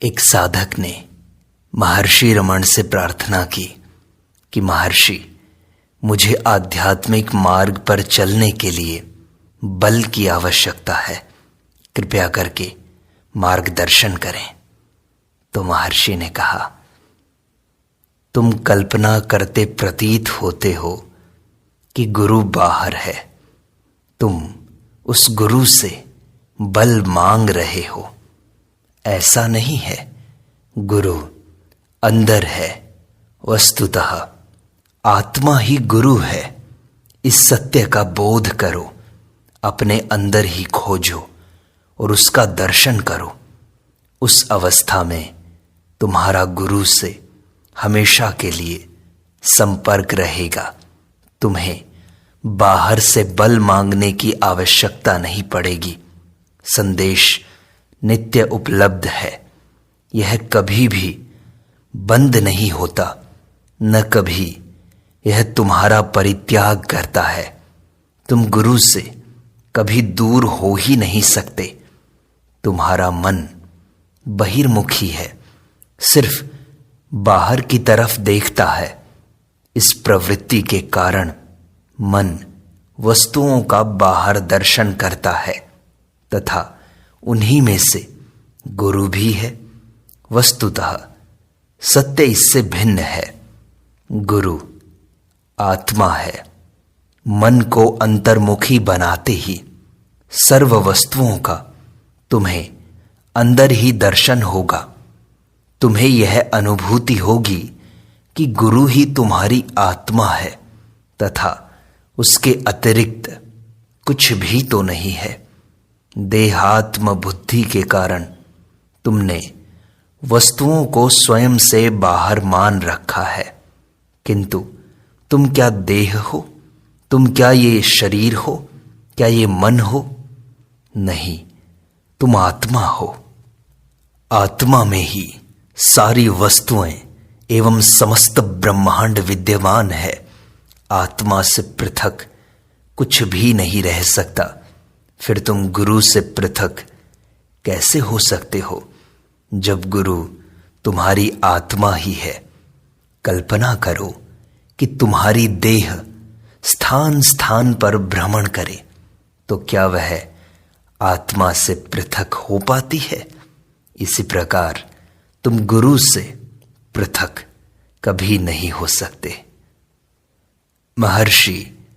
एक साधक ने महर्षि रमण से प्रार्थना की कि महर्षि, मुझे आध्यात्मिक मार्ग पर चलने के लिए बल की आवश्यकता है, कृपया करके मार्गदर्शन करें। तो महर्षि ने कहा, तुम कल्पना करते प्रतीत होते हो कि गुरु बाहर है, तुम उस गुरु से बल मांग रहे हो। ऐसा नहीं है, गुरु अंदर है। वस्तुतः आत्मा ही गुरु है। इस सत्य का बोध करो, अपने अंदर ही खोजो और उसका दर्शन करो। उस अवस्था में तुम्हारा गुरु से हमेशा के लिए संपर्क रहेगा। तुम्हें बाहर से बल मांगने की आवश्यकता नहीं पड़ेगी। संदेश नित्य उपलब्ध है। यह कभी भी बंद नहीं होता, न कभी यह तुम्हारा परित्याग करता है। तुम गुरु से कभी दूर हो ही नहीं सकते। तुम्हारा मन बहिर्मुखी है, सिर्फ बाहर की तरफ देखता है। इस प्रवृत्ति के कारण मन वस्तुओं का बाहर दर्शन करता है तथा उन्हीं में से गुरु भी है। वस्तुतः सत्य इससे भिन्न है। गुरु आत्मा है। मन को अंतर्मुखी बनाते ही सर्व वस्तुओं का तुम्हें अंदर ही दर्शन होगा। तुम्हें यह अनुभूति होगी कि गुरु ही तुम्हारी आत्मा है तथा उसके अतिरिक्त कुछ भी तो नहीं है। देहात्म बुद्धि के कारण तुमने वस्तुओं को स्वयं से बाहर मान रखा है, किंतु तुम क्या देह हो? तुम क्या ये शरीर हो? क्या ये मन हो? नहीं, तुम आत्मा हो। आत्मा में ही सारी वस्तुएं एवं समस्त ब्रह्मांड विद्यमान है। आत्मा से पृथक कुछ भी नहीं रह सकता। फिर तुम गुरु से पृथक कैसे हो सकते हो, जब गुरु तुम्हारी आत्मा ही है? कल्पना करो कि तुम्हारी देह स्थान स्थान पर भ्रमण करे, तो क्या वह आत्मा से पृथक हो पाती है? इसी प्रकार तुम गुरु से पृथक कभी नहीं हो सकते। महर्षि,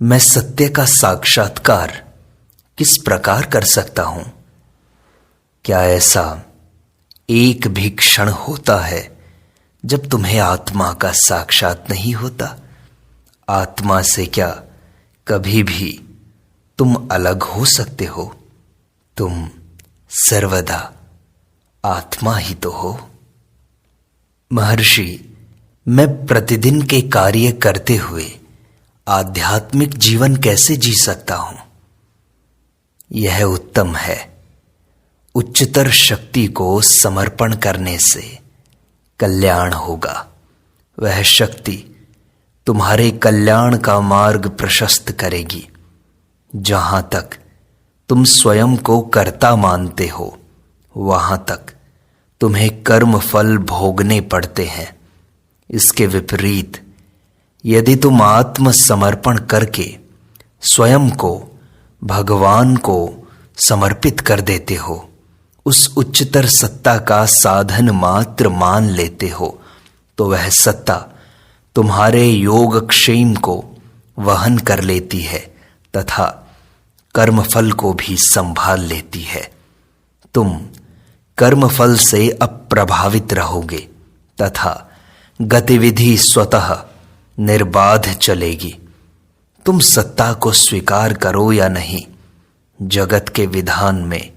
मैं सत्य का साक्षात्कार किस प्रकार कर सकता हूं? क्या ऐसा एक भी क्षण होता है जब तुम्हें आत्मा का साक्षात नहीं होता? आत्मा से क्या कभी भी तुम अलग हो सकते हो? तुम सर्वदा आत्मा ही तो हो। महर्षि, मैं प्रतिदिन के कार्य करते हुए आध्यात्मिक जीवन कैसे जी सकता हूं? यह उत्तम है। उच्चतर शक्ति को समर्पण करने से कल्याण होगा। वह शक्ति तुम्हारे कल्याण का मार्ग प्रशस्त करेगी। जहां तक तुम स्वयं को कर्ता मानते हो, वहां तक तुम्हें कर्म फल भोगने पड़ते हैं। इसके विपरीत यदि तुम आत्मसमर्पण करके स्वयं को भगवान को समर्पित कर देते हो, उस उच्चतर सत्ता का साधन मात्र मान लेते हो, तो वह सत्ता तुम्हारे योगक्षेम को वहन कर लेती है तथा कर्मफल को भी संभाल लेती है। तुम कर्मफल से अप्रभावित रहोगे तथा गतिविधि स्वतः निर्बाध चलेगी। तुम सत्ता को स्वीकार करो या नहीं, जगत के विधान में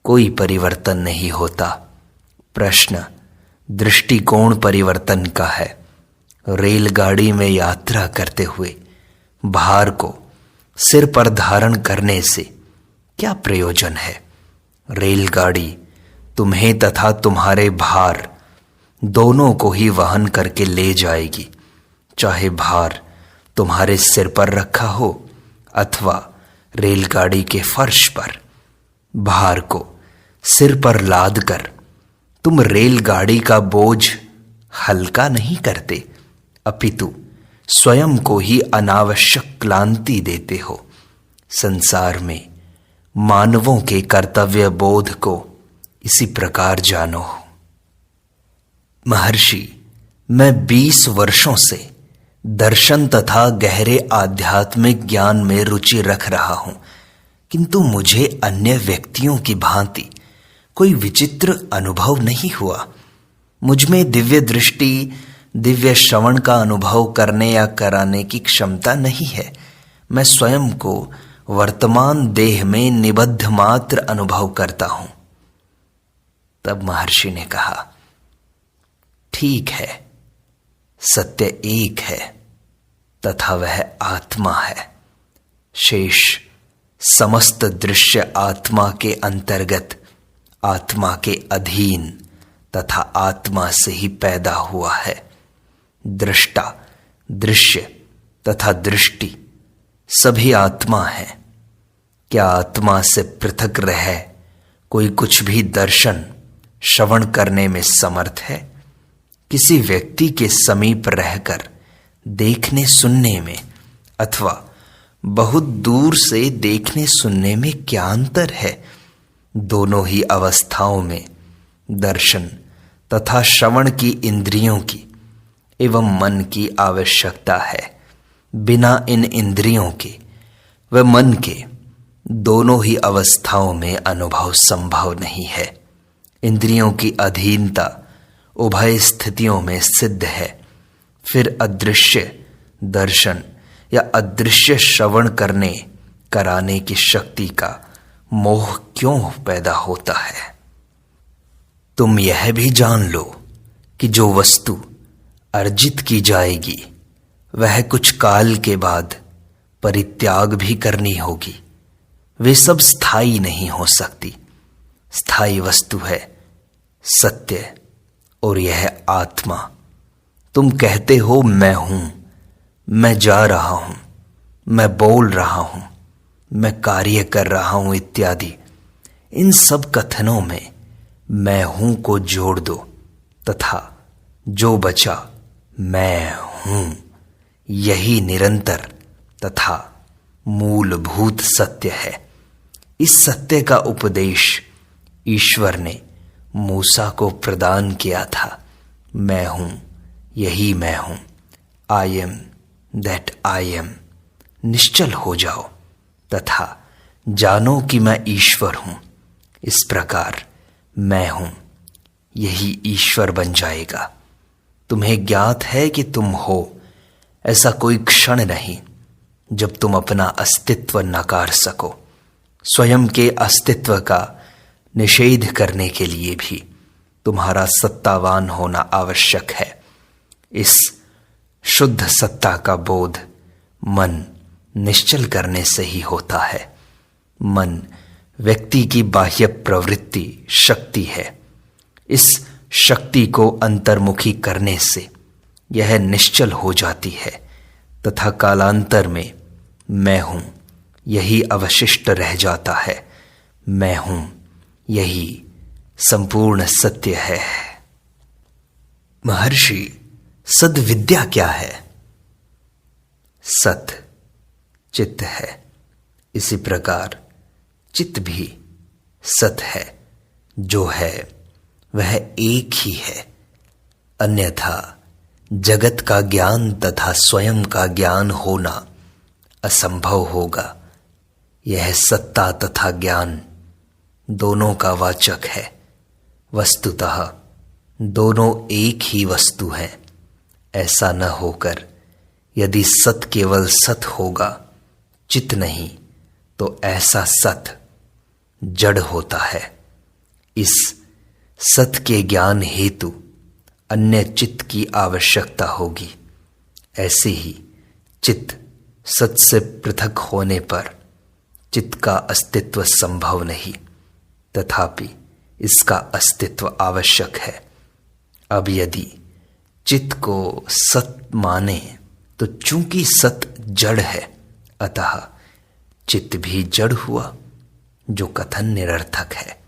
कोई परिवर्तन नहीं होता। प्रश्न दृष्टिकोण परिवर्तन का है। रेलगाड़ी में यात्रा करते हुए भार को सिर पर धारण करने से क्या प्रयोजन है? रेलगाड़ी तुम्हें तथा तुम्हारे भार दोनों को ही वहन करके ले जाएगी, चाहे भार तुम्हारे सिर पर रखा हो अथवा रेलगाड़ी के फर्श पर। भार को सिर पर लाद कर तुम रेलगाड़ी का बोझ हल्का नहीं करते, अपितु स्वयं को ही अनावश्यक क्लांति देते हो। संसार में मानवों के कर्तव्य बोध को इसी प्रकार जानो। महर्षि, मैं 20 वर्षों से दर्शन तथा गहरे आध्यात्मिक ज्ञान में रुचि रख रहा हूं, किंतु मुझे अन्य व्यक्तियों की भांति कोई विचित्र अनुभव नहीं हुआ। मुझ में दिव्य दृष्टि, दिव्य श्रवण का अनुभव करने या कराने की क्षमता नहीं है। मैं स्वयं को वर्तमान देह में निबद्ध मात्र अनुभव करता हूं। तब महर्षि ने कहा, ठीक है, सत्य एक है तथा वह आत्मा है। शेष समस्त दृश्य आत्मा के अंतर्गत, आत्मा के अधीन तथा आत्मा से ही पैदा हुआ है। दृष्टा, दृश्य तथा दृष्टि सभी आत्मा है। क्या आत्मा से पृथक रह कोई कुछ भी दर्शन श्रवण करने में समर्थ है? किसी व्यक्ति के समीप रहकर देखने सुनने में अथवा बहुत दूर से देखने सुनने में क्या अंतर है? दोनों ही अवस्थाओं में दर्शन तथा श्रवण की इंद्रियों की एवं मन की आवश्यकता है। बिना इन इंद्रियों के व मन के दोनों ही अवस्थाओं में अनुभव संभव नहीं है। इंद्रियों की अधीनता उभय स्थितियों में सिद्ध है। फिर अदृश्य दर्शन या अदृश्य श्रवण करने कराने की शक्ति का मोह क्यों पैदा होता है? तुम यह भी जान लो कि जो वस्तु अर्जित की जाएगी वह कुछ काल के बाद परित्याग भी करनी होगी। वे सब स्थायी नहीं हो सकती। स्थायी वस्तु है सत्य और यह आत्मा। तुम कहते हो मैं हूं, मैं जा रहा हूं, मैं बोल रहा हूं, मैं कार्य कर रहा हूं इत्यादि। इन सब कथनों में मैं हूं को जोड़ दो तथा जो बचा मैं हूं, यही निरंतर तथा मूलभूत सत्य है। इस सत्य का उपदेश ईश्वर ने मूसा को प्रदान किया था। मैं हूं, यही मैं हूं। I am that I am. निश्चल हो जाओ तथा जानो कि मैं ईश्वर हूं। इस प्रकार मैं हूं, यही ईश्वर बन जाएगा। तुम्हें ज्ञात है कि तुम हो, ऐसा कोई क्षण नहीं जब तुम अपना अस्तित्व नकार सको। स्वयं के अस्तित्व का निषेध करने के लिए भी तुम्हारा सत्तावान होना आवश्यक है। इस शुद्ध सत्ता का बोध मन निश्चल करने से ही होता है। मन व्यक्ति की बाह्य प्रवृत्ति शक्ति है। इस शक्ति को अंतर्मुखी करने से यह निश्चल हो जाती है तथा कालांतर में मैं हूं, यही अवशिष्ट रह जाता है। मैं हूं, यही संपूर्ण सत्य है। महर्षि, सद्विद्या क्या है? सत चित्त है, इसी प्रकार चित्त भी सत है। जो है वह एक ही है, अन्यथा जगत का ज्ञान तथा स्वयं का ज्ञान होना असंभव होगा। यह सत्ता तथा ज्ञान दोनों का वाचक है। वस्तुतः दोनों एक ही वस्तु है। ऐसा न होकर यदि सत केवल सत होगा, चित नहीं, तो ऐसा सत जड़ होता है। इस सत के ज्ञान हेतु अन्य चित्त की आवश्यकता होगी। ऐसे ही चित्त सत से पृथक होने पर चित्त का अस्तित्व संभव नहीं, तथापि इसका अस्तित्व आवश्यक है। अब यदि चित्त को सत माने तो चूंकि सत जड़ है, अतः चित्त भी जड़ हुआ, जो कथन निरर्थक है।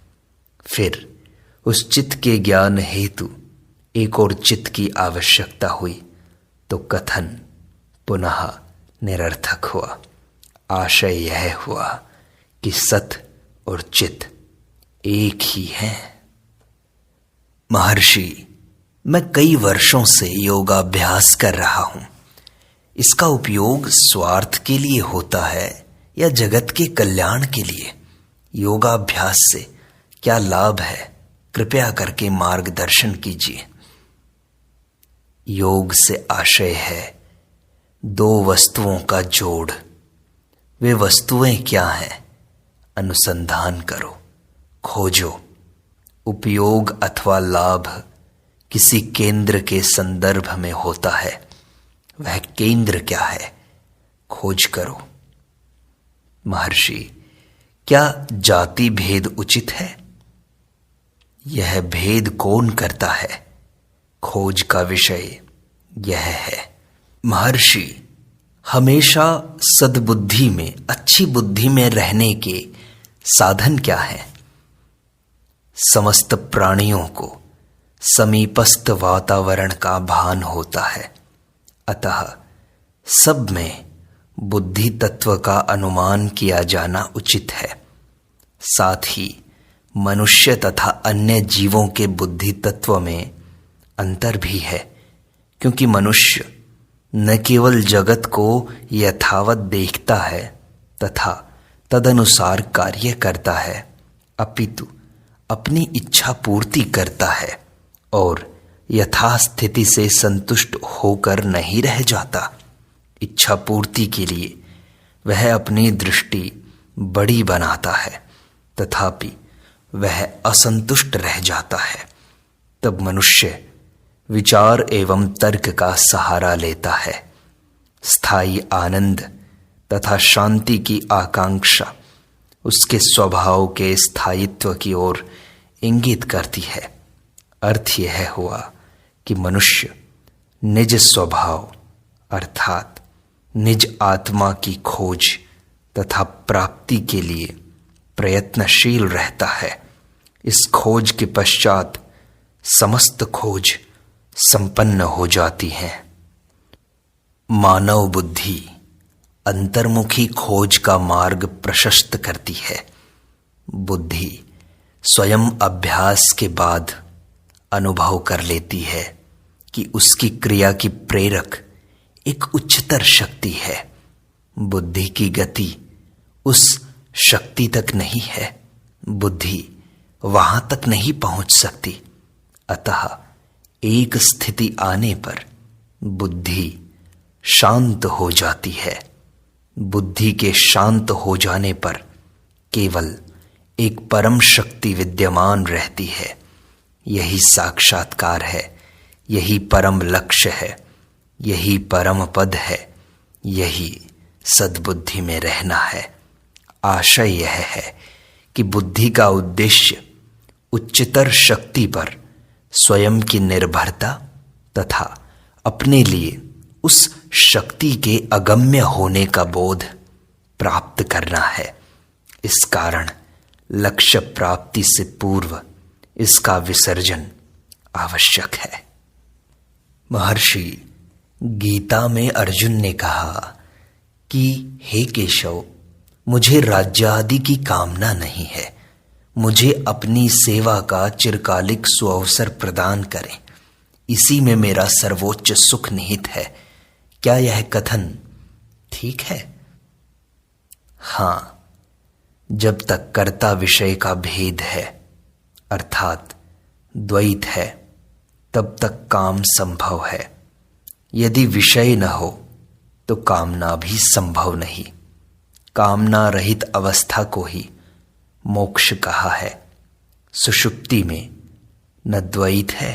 फिर उस चित्त के ज्ञान हेतु एक और चित्त की आवश्यकता हुई तो कथन पुनः निरर्थक हुआ। आशय यह हुआ कि सत और चित्त एक ही हैं। महर्षि, मैं कई वर्षों से योगाभ्यास कर रहा हूं। इसका उपयोग स्वार्थ के लिए होता है या जगत के कल्याण के लिए? योगाभ्यास से क्या लाभ है? कृपया करके मार्गदर्शन कीजिए। योग से आशय है दो वस्तुओं का जोड़। वे वस्तुएं क्या हैं? अनुसंधान करो, खोजो। उपयोग अथवा लाभ किसी केंद्र के संदर्भ में होता है। वह केंद्र क्या है? खोज करो। महर्षि, क्या जाति भेद उचित है? यह भेद कौन करता है? खोज का विषय यह है। महर्षि, हमेशा सद्बुद्धि में, अच्छी बुद्धि में रहने के साधन क्या है? समस्त प्राणियों को समीपस्थ वातावरण का भान होता है, अतः सब में बुद्धि तत्व का अनुमान किया जाना उचित है। साथ ही मनुष्य तथा अन्य जीवों के बुद्धि तत्व में अंतर भी है, क्योंकि मनुष्य न केवल जगत को यथावत देखता है तथा तदनुसार कार्य करता है, अपितु अपनी इच्छा पूर्ति करता है और यथास्थिति से संतुष्ट होकर नहीं रह जाता। इच्छा पूर्ति के लिए वह अपनी दृष्टि बड़ी बनाता है, तथापि वह असंतुष्ट रह जाता है। तब मनुष्य विचार एवं तर्क का सहारा लेता है। स्थायी आनंद तथा शांति की आकांक्षा उसके स्वभाव के स्थायित्व की ओर इंगित करती है। अर्थ यह हुआ कि मनुष्य निज स्वभाव अर्थात निज आत्मा की खोज तथा प्राप्ति के लिए प्रयत्नशील रहता है। इस खोज के पश्चात समस्त खोज संपन्न हो जाती है। मानव बुद्धि अंतर्मुखी खोज का मार्ग प्रशस्त करती है। बुद्धि स्वयं अभ्यास के बाद अनुभव कर लेती है कि उसकी क्रिया की प्रेरक एक उच्चतर शक्ति है। बुद्धि की गति उस शक्ति तक नहीं है, बुद्धि वहां तक नहीं पहुंच सकती। अतः एक स्थिति आने पर बुद्धि शांत हो जाती है। बुद्धि के शांत हो जाने पर केवल एक परम शक्ति विद्यमान रहती है। यही साक्षात्कार है, यही परम लक्ष्य है, यही परम पद है, यही सद्बुद्धि में रहना है। आशय यह है कि बुद्धि का उद्देश्य उच्चतर शक्ति पर स्वयं की निर्भरता तथा अपने लिए उस शक्ति के अगम्य होने का बोध प्राप्त करना है। इस कारण लक्ष्य प्राप्ति से पूर्व इसका विसर्जन आवश्यक है। महर्षि, गीता में अर्जुन ने कहा कि हे केशव, मुझे राज्य आदि की कामना नहीं है, मुझे अपनी सेवा का चिरकालिक सुअवसर प्रदान करें, इसी में मेरा सर्वोच्च सुख निहित है। क्या यह कथन ठीक है? हाँ, जब तक कर्ता विषय का भेद है अर्थात द्वैत है, तब तक काम संभव है। यदि विषय न हो तो कामना भी संभव नहीं। कामना रहित अवस्था को ही मोक्ष कहा है। सुषुप्ति में न द्वैत है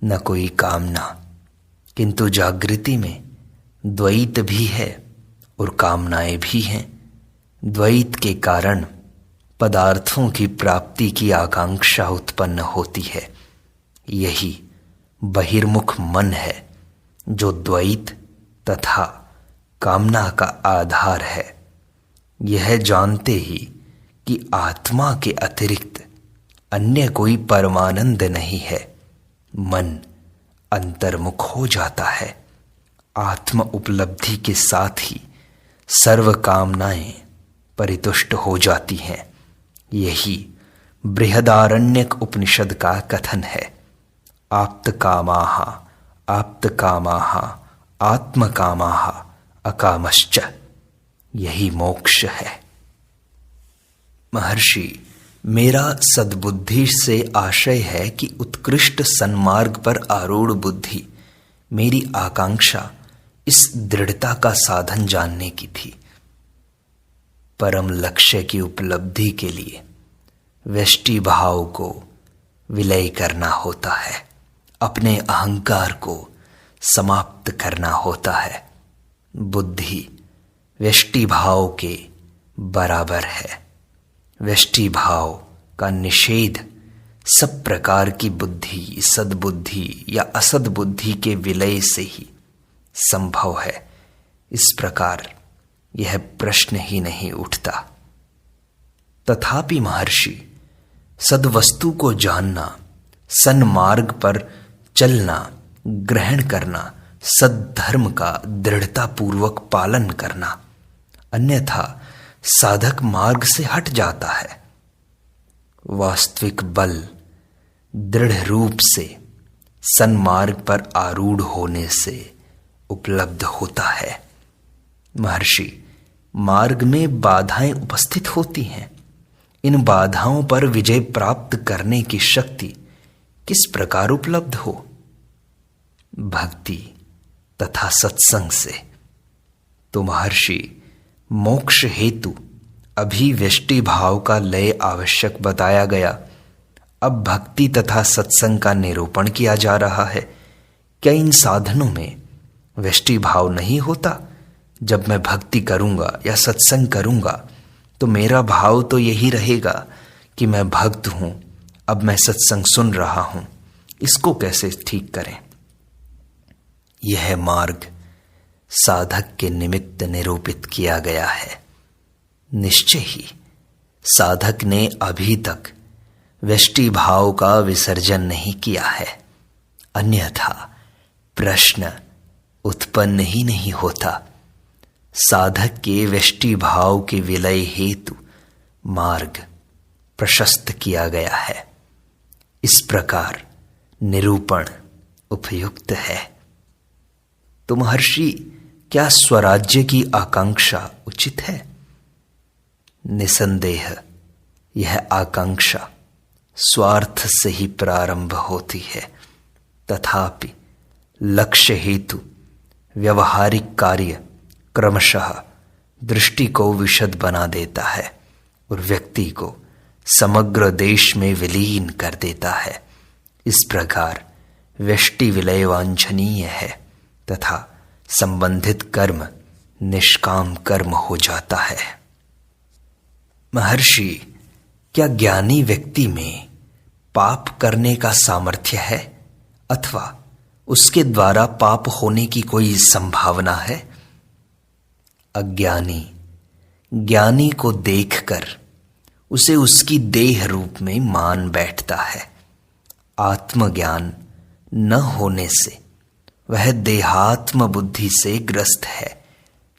न कोई कामना, किंतु जागृति में द्वैत भी है और कामनाएं भी हैं। द्वैत के कारण पदार्थों की प्राप्ति की आकांक्षा उत्पन्न होती है। यही बहिर्मुख मन है जो द्वैत तथा कामना का आधार है। यह जानते ही कि आत्मा के अतिरिक्त अन्य कोई परमानंद नहीं है। मन अंतर्मुख हो जाता है। आत्म उपलब्धि के साथ ही सर्व कामनाएं परितुष्ट हो जाती हैं। यही बृहदारण्यक उपनिषद का कथन है। आप्तकामाः आप्तकामाः आत्मकामाः अकामश्च। यही मोक्ष है। महर्षि, मेरा सद्बुद्धि से आशय है कि उत्कृष्ट सन्मार्ग पर आरूढ़ बुद्धि मेरी आकांक्षा इस दृढ़ता का साधन जानने की थी। परम लक्ष्य की उपलब्धि के लिए व्यष्टि भाव को विलय करना होता है, अपने अहंकार को समाप्त करना होता है। बुद्धि व्यष्टि भाव के बराबर है। व्यष्टि भाव का निषेध सब प्रकार की बुद्धि, सद्बुद्धि या असद्बुद्धि के विलय से ही संभव है। इस प्रकार यह प्रश्न ही नहीं उठता। तथापि महर्षि, सद्वस्तु को जानना, सन्मार्ग पर चलना, ग्रहण करना, सद्धर्म का दृढ़ता पूर्वक पालन करना, अन्यथा साधक मार्ग से हट जाता है। वास्तविक बल दृढ़ रूप से सन्मार्ग पर आरूढ़ होने से उपलब्ध होता है। महर्षि, मार्ग में बाधाएं उपस्थित होती हैं। इन बाधाओं पर विजय प्राप्त करने की शक्ति किस प्रकार उपलब्ध हो? भक्ति तथा सत्संग से। तो महर्षि, मोक्ष हेतु अभी व्यष्टि भाव का लय आवश्यक बताया गया। अब भक्ति तथा सत्संग का निरूपण किया जा रहा है। क्या इन साधनों में व्यष्टि भाव नहीं होता? जब मैं भक्ति करूंगा या सत्संग करूंगा तो मेरा भाव तो यही रहेगा कि मैं भक्त हूं, अब मैं सत्संग सुन रहा हूं। इसको कैसे ठीक करें? यह मार्ग साधक के निमित्त निरूपित किया गया है। निश्चय ही साधक ने अभी तक व्यष्टि भाव का विसर्जन नहीं किया है, अन्यथा प्रश्न उत्पन्न ही नहीं होता। साधक के व्यष्टि भाव के विलय हेतु मार्ग प्रशस्त किया गया है। इस प्रकार निरूपण उपयुक्त है। तो महर्षि, क्या स्वराज्य की आकांक्षा उचित है? निसंदेह यह आकांक्षा स्वार्थ से ही प्रारंभ होती है, तथापि लक्ष्य हेतु व्यवहारिक कार्य क्रमशः दृष्टि को विशद बना देता है और व्यक्ति को समग्र देश में विलीन कर देता है। इस प्रकार व्यष्टि विलय वांछनीय है तथा संबंधित कर्म निष्काम कर्म हो जाता है। महर्षि, क्या ज्ञानी व्यक्ति में पाप करने का सामर्थ्य है अथवा उसके द्वारा पाप होने की कोई संभावना है? अज्ञानी ज्ञानी को देखकर उसे उसकी देह रूप में मान बैठता है। आत्मज्ञान न होने से वह देहात्म बुद्धि से ग्रस्त है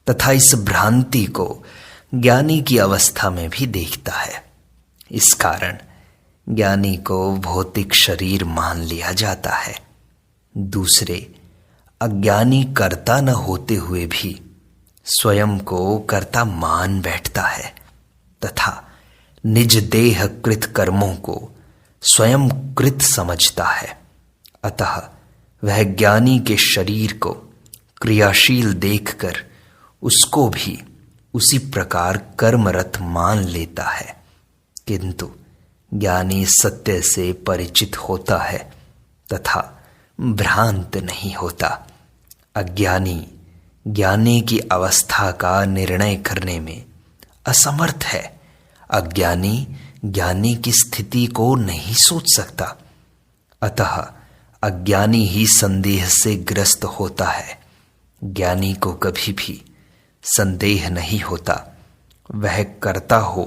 तथा इस भ्रांति को ज्ञानी की अवस्था में भी देखता है। इस कारण ज्ञानी को भौतिक शरीर मान लिया जाता है। दूसरे अज्ञानी कर्ता न होते हुए भी स्वयं को कर्ता मान बैठता है तथा निज देह कृत कर्मों को स्वयं कृत समझता है। अतः वह ज्ञानी के शरीर को क्रियाशील देखकर उसको भी उसी प्रकार कर्मरत मान लेता है, किंतु ज्ञानी सत्य से परिचित होता है तथा भ्रांत नहीं होता। अज्ञानी ज्ञानी की अवस्था का निर्णय करने में असमर्थ है। अज्ञानी ज्ञानी की स्थिति को नहीं सोच सकता, अतः अज्ञानी ही संदेह से ग्रस्त होता है। ज्ञानी को कभी भी संदेह नहीं होता। वह करता हो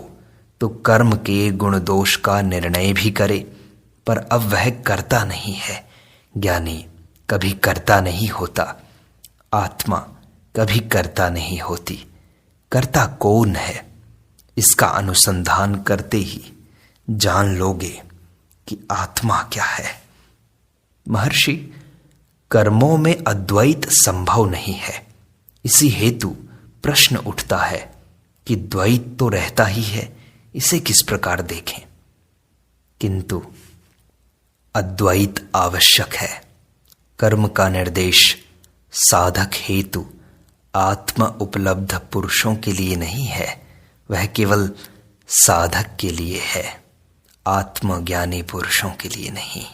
तो कर्म के गुण दोष का निर्णय भी करे, पर अब वह करता नहीं है। ज्ञानी कभी करता नहीं होता, आत्मा कभी करता नहीं होती। करता कौन है, इसका अनुसंधान करते ही जान लोगे कि आत्मा क्या है। महर्षि, कर्मों में अद्वैत संभव नहीं है। इसी हेतु प्रश्न उठता है कि द्वैत तो रहता ही है, इसे किस प्रकार देखें। किंतु अद्वैत आवश्यक है। कर्म का निर्देश साधक हेतु आत्म उपलब्ध पुरुषों के लिए नहीं है, वह केवल साधक के लिए है, आत्मज्ञानी पुरुषों के लिए नहीं।